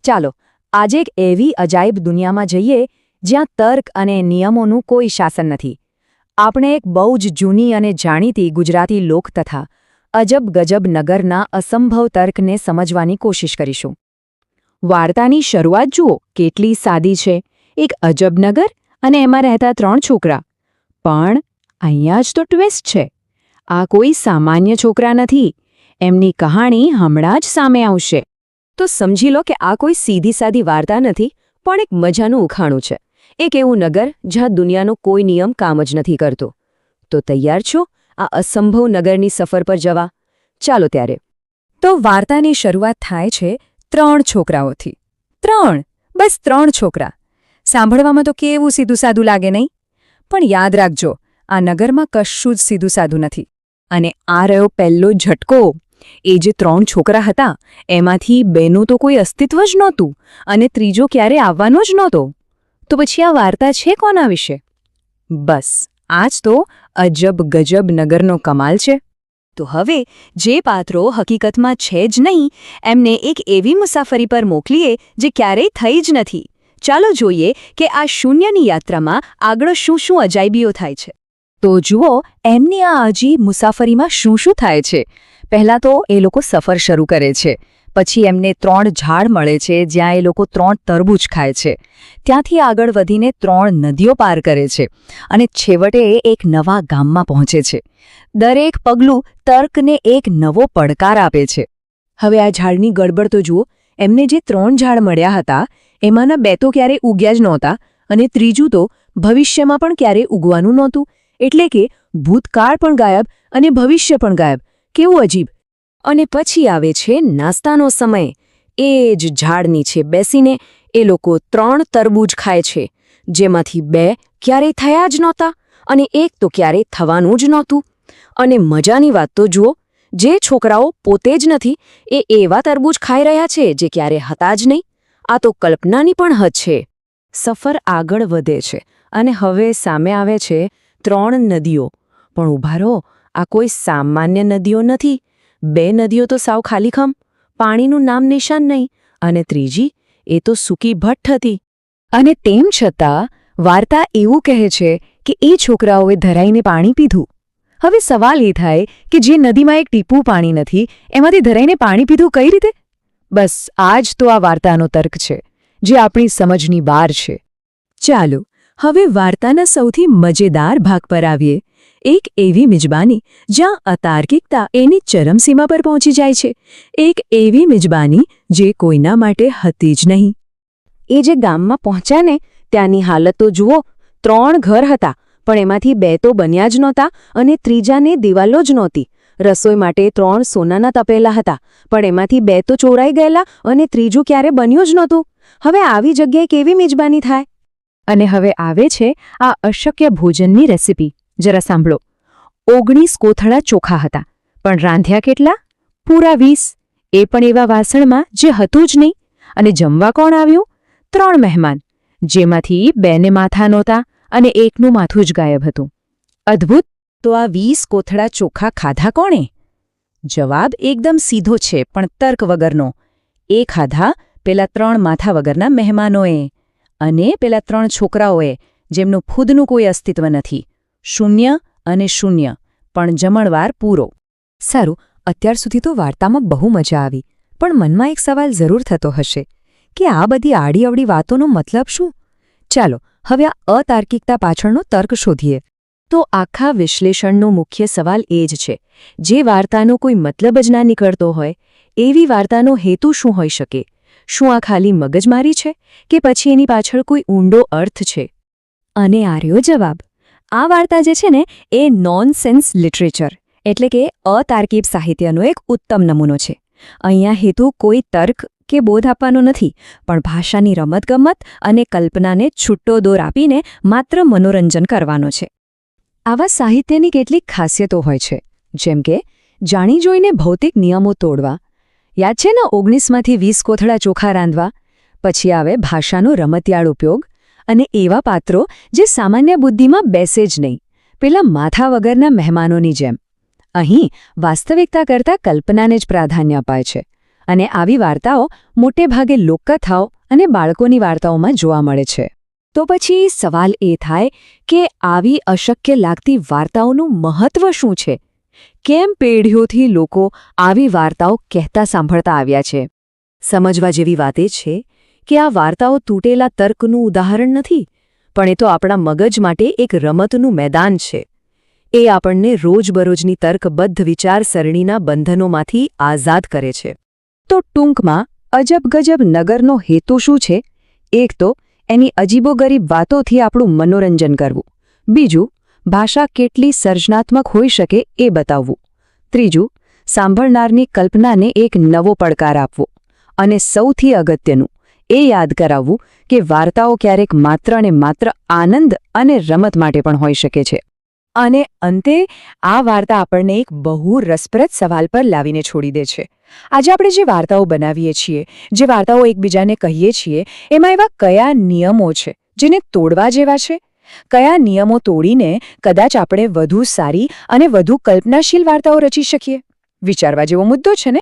ચાલો આજે એક એવી અજાયબ દુનિયામાં જઈએ જ્યાં તર્ક અને નિયમોનું કોઈ શાસન નથી. આપણે એક બહુ જ જૂની અને જાણીતી ગુજરાતી લોકકથા અજબ ગજબ નગરના અસંભવ તર્કને સમજવાની કોશિશ કરીશું. વાર્તાની શરૂઆત જુઓ, કેટલી સાદી છે. એક અજબ નગર અને એમાં રહેતા 3 છોકરા. પણ અહીંયા જ તો ટ્વિસ્ટ છે. આ કોઈ સામાન્ય છોકરા નથી. એમની કહાણી હમણાં જ સામે આવશે. તો સમજી લો કે આ કોઈ સીધી સાદી વાર્તા નથી, પણ એક મજાનું ઉખાણું છે. એક એવું નગર જ્યાં દુનિયાનો કોઈ નિયમ કામ જ નથી કરતો. તો તૈયાર છો આ અસંભવ નગરની સફર પર જવા? ચાલો ત્યારે. તો વાર્તાની શરૂઆત થાય છે 3 છોકરાઓથી. 3, બસ 3 છોકરા. સાંભળવામાં તો કેવું સીધું સાદું લાગે નહીં? પણ યાદ રાખજો, આ નગરમાં કશું જ સીધું સાદું નથી. અને આ રહ્યો પહેલો ઝટકો. એ જે 3 છોકરા હતા એમાંથી 2નું તો કોઈ અસ્તિત્વ જ નહોતું અને ત્રીજો ક્યારે આવવાનો જ નહોતો. તો પછી આ વાર્તા છે કોના વિશે? બસ આ જ તો અજબ ગજબ નગરનો કમાલ છે. તો હવે જે પાત્રો હકીકતમાં છે જ નહીં, એમને એક એવી મુસાફરી પર મોકલીએ જે ક્યારેય થઈ જ નથી. ચાલો જોઈએ કે આ શૂન્યની યાત્રામાં આગળ શું શું અજાયબીઓ થાય છે. તો જુઓ, એમની આ અજીબ મુસાફરીમાં શું શું થાય છે. પહેલાં તો એ લોકો સફર શરૂ કરે છે. પછી એમને 3 ઝાડ મળે છે જ્યાં એ લોકો 3 તરબૂચ ખાય છે. ત્યાંથી આગળ વધીને 3 નદીઓ પાર કરે છે અને છેવટે એક નવા ગામમાં પહોંચે છે. દરેક પગલું તર્કને એક નવો પડકાર આપે છે. હવે આ ઝાડની ગડબડ તો જુઓ. એમને જે 3 ઝાડ મળ્યા હતા એમાંના 2 તો ક્યારેય ઉગ્યા જ નહોતા અને ત્રીજું તો ભવિષ્યમાં પણ ક્યારેય ઉગવાનું નહોતું. એટલે કે ભૂતકાળ પણ ગાયબ અને ભવિષ્ય પણ ગાયબ. કેવું અજીબ! અને પછી આવે છે નાસ્તાનો સમય. એ જ ઝાડ નીચે બેસીને એ લોકો 3 તરબૂચ ખાય છે, જેમાંથી 2 ક્યારેય થયા જ નહોતા અને એક તો ક્યારેય થવાનું જ નહોતું. અને મજાની વાત તો જુઓ, જે છોકરાઓ પોતે જ નથી એ એવા તરબૂચ ખાઈ રહ્યા છે જે ક્યારે હતા જ નહીં. આ તો કલ્પનાની પણ હદ છે. સફર આગળ વધે છે અને હવે સામે આવે છે 3 નદીઓ. પણ ઊભા રહો, આ કોઈ સામાન્ય નદીઓ નથી. 2 નદીઓ તો સાવ ખાલીખમ, પાણીનું નામ નિશાન નહીં. અને ત્રીજી, એ તો સૂકી ભઠ્ઠ હતી. અને તેમ છતાં વાર્તા એવું કહે છે કે એ છોકરાઓએ ધરાઈને પાણી પીધું. હવે સવાલ એ થાય કે જે નદીમાં એક ટીપું પાણી નથી, એમાંથી ધરાઈને પાણી પીધું કઈ રીતે? બસ આ જ તો આ વાર્તાનો તર્ક છે, જે આપણી સમજની બહાર છે. ચાલો હવે વાર્તાના સૌથી મજેદાર ભાગ પર આવીએ. એક એવી મિજબાની જ્યાં અતાર્કિકતા એની ચરમસીમા પર પહોંચી જાય છે. એક એવી મિજબાની જે કોઈના માટે હતી જ નહીં. એ જે ગામમાં પહોંચ્યા ને ત્યાંની હાલત તો જુઓ. 3 ઘર હતા, પણ એમાંથી 2 તો બન્યા જ નહોતા અને ત્રીજાને દિવાલો જ નહોતી. રસોઈ માટે 3 સોનાના તપેલા હતા, પણ એમાંથી 2 તો ચોરાઈ ગયેલા અને ત્રીજું ક્યારે બન્યું જ નહોતું. હવે આવી જગ્યાએ કેવી મિજબાની થાય? અને હવે આવે છે આ અશક્ય ભોજનની રેસીપી. જરા સાંભળો. 19 કોથળા ચોખા હતા, પણ રાંધ્યા કેટલા? પૂરા 20. એ પણ એવા વાસણમાં જે હતું જ નહીં. અને જમવા કોણ આવ્યું? 3 મહેમાન, જેમાંથી 2ને માથા નહોતા અને 1નું માથું જ ગાયબ હતું. અદ્ભુત! તો આ 20 કોથળા ચોખા ખાધા કોણે? જવાબ એકદમ સીધો છે, પણ તર્ક વગરનો. એ ખાધા પેલા 3 માથા વગરના મહેમાનોએ અને પેલા 3 છોકરાઓએ, જેમનું ખુદનું કોઈ અસ્તિત્વ નથી. શૂન્ય અને શૂન્ય, પણ જમણવાર પૂરો. સારું, અત્યાર સુધી તો વાર્તામાં બહુ મજા આવી, પણ મનમાં એક સવાલ જરૂર થતો હશે કે આ બધી આડીઅવળી વાતોનો મતલબ શું? ચાલો હવે આ અતાર્કિકતા પાછળનો તર્ક શોધીએ. તો આખા વિશ્લેષણનો મુખ્ય સવાલ એ જ છે. જે વાર્તાનો કોઈ મતલબ જ ના નીકળતો હોય એવી વાર્તાનો હેતુ શું હોઈ શકે? શું આ ખાલી મગજમારી છે કે પછી એની પાછળ કોઈ ઊંડો અર્થ છે? અને આ રહ્યો જવાબ. આ વાર્તા જે છે ને એ નોનસેન્સ લિટરેચર એટલે કે અતાર્કિક સાહિત્યનો એક ઉત્તમ નમૂનો છે. અહીંયા હેતુ કોઈ તર્ક કે બોધ આપવાનો નથી, પણ ભાષાની રમતગમત અને કલ્પનાને છૂટો દોર આપીને માત્ર મનોરંજન કરવાનો છે. આવા સાહિત્યની કેટલીક ખાસિયતો હોય છે, જેમ કે જાણી જોઈને ભૌતિક નિયમો તોડવા. યાદ છે ને 19માંથી 20 કોથળા ચોખા રાંધવા? પછી આવે ભાષાનો રમતિયાળ ઉપયોગ અને એવા પાત્રો જે સામાન્ય બુદ્ધિમાં બેસે જ નહીં, પેલા માથા વગરના મહેમાનોની જેમ. અહીં વાસ્તવિકતા કરતાં કલ્પનાને જ પ્રાધાન્ય અપાય છે અને આવી વાર્તાઓ મોટે ભાગે લોકકથાઓ અને બાળકોની વાર્તાઓમાં જોવા મળે છે. તો પછી સવાલ એ થાય કે આવી અશક્ય લાગતી વાર્તાઓનું મહત્વ શું છે? કેમ પેઢીઓથી લોકો આવી વાર્તાઓ કહેતા સાંભળતા આવ્યા છે? સમજવા જેવી વાત એ છે કે આ વાર્તાઓ તૂટેલા તર્કનું ઉદાહરણ નથી, પણ એ તો આપણા મગજ માટે એક રમતનું મેદાન છે. એ આપણને રોજબરોજની તર્કબદ્ધ વિચારસરણીના બંધનોમાંથી આઝાદ કરે છે. તો ટૂંકમાં અજબ-ગજબ નગરનો હેતુ શું છે? એક તો એની અજીબોગરીબ વાતોથી આપણું મનોરંજન કરવું. બીજું, ભાષા કેટલી સર્જનાત્મક હોઈ શકે એ બતાવવું. ત્રીજું, સાંભળનારની કલ્પનાને એક નવો પડકાર આપવો. અને સૌથી અગત્યનું, એ યાદ કરાવવું કે વાર્તાઓ ક્યારેક માત્ર ને માત્ર આનંદ અને રમત માટે પણ હોઈ શકે છે. અને અંતે આ વાર્તા આપણને એક બહુ રસપ્રદ સવાલ પર લાવીને છોડી દે છે. આજે આપણે જે વાર્તાઓ બનાવીએ છીએ, જે વાર્તાઓ એકબીજાને કહીએ છીએ, એમાં એવા કયા નિયમો છે જેને તોડવા જેવા છે? કયા નિયમો તોડીને કદાચ આપણે વધુ સારી અને વધુ કલ્પનાશીલ વાર્તાઓ રચી શકીએ? વિચારવા જેવો મુદ્દો છે ને?